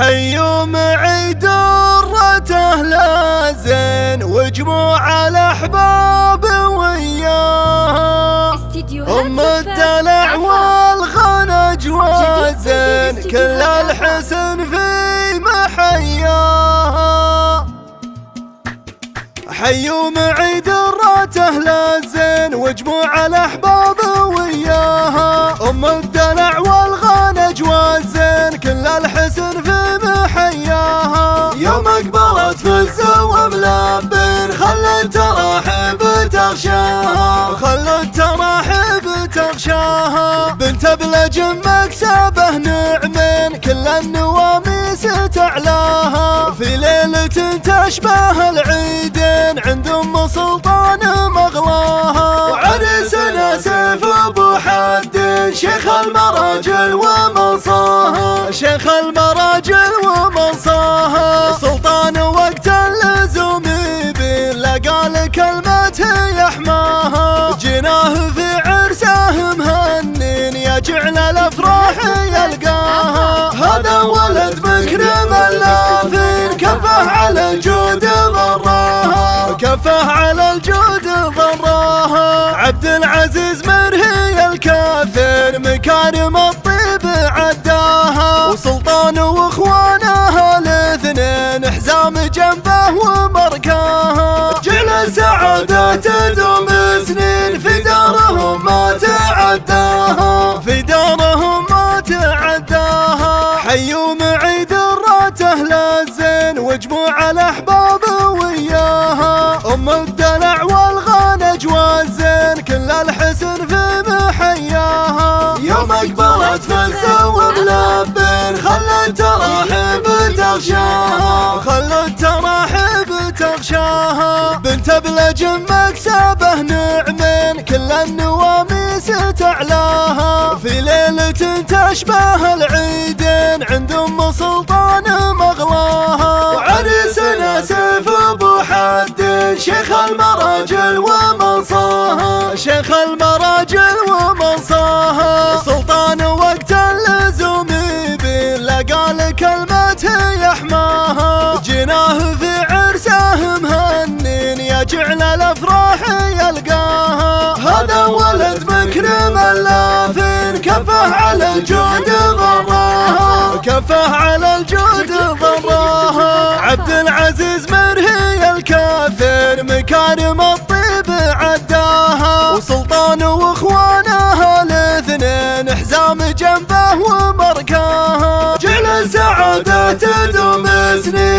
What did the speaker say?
حيوم عيد درته لا زين وجموع الأحباب وياها، أم الدلع والغنى جوا زين كل الحسن في محياها. حيوم عيد درته لا زين وجموع الأحباب وياها، أم الدلع والغنى جوا زين كل الحسن في محياها. يوم اقبلت فزة وملبن خلت تراحب تغشاها، خلت تراحب تغشاها. بنت بلج مكسبه نعمين كل النواميس تعلاها، في ليلة تشبه العيدين عند ام سلطان مغلاها. وعرسنا سيف ابو حد شيخ المراجل ومنصاها، شيخ المراجل ومنصاها. سلطان وقت اللزوم لقى لكلمته يحماها، جناه في عرسه مهنين يجعل الافراح يلقاها. هذا ولد مكرم اللافين كفه على الجود ضراها، كفه على الجود ضراها. عبد العزيز مرهي الكافر مكارم الطيب عداها، وسلطان واخوانها الاثنين حزام جنبه ومركاها. جعل سعادة تدوم سنين في دارهم ما تعداها، في دارهم ما تعداها. حيوم عيد راته لا زين وجموع الأحباب وياها، أم الدلع والغنى جوا زين كل الحسن في محياها. يوم اقبلت فزة وملبن خلت تراحب تغشاها، خلت تراحب تغشاها. بنت بلج مكسبه نعمين كل النواميس تعلاها، في ليلة تشبه العيدين عند ام سلطان مغلاها. وعرسنا سيف ابو حد شيخ المراجل ومنصاها، شيخ المراجل ومنصاها. سلطان وقت اللزوم لقى لكلمته يحماها، جناه في عرسه مهنين يجعل الافراح يلقاها. هذا ولد مكرم اللافين كفه على الجود ضراها، كفه على الجود ضراها. عبد العزيز مرهي الكافر مكارم الطيب عداها، وسلطان واخوانها الاثنين حزام جنبه ومركاها. جعل سعادة تدوم سنين